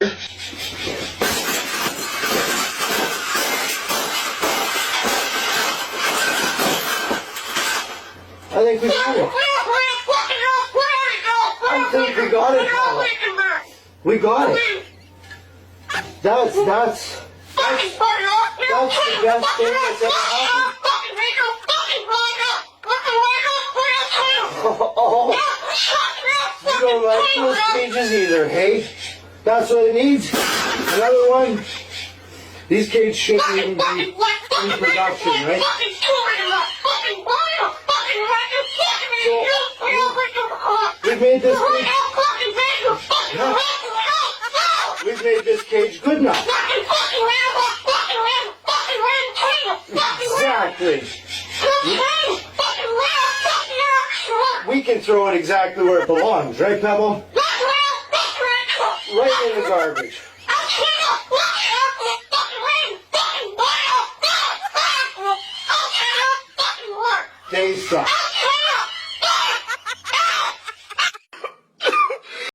I think we got it. I think we got it, Paula. We got it. That's the best thing that's ever happened. Oh, you don't like those cages either, hey? That's what it needs. Another one. These cages shouldn't even be in production, right? So, we've made this cage. We've made this cage good enough. Exactly. We can throw it exactly where it belongs, right, Pebble? Right in the garbage. They suck.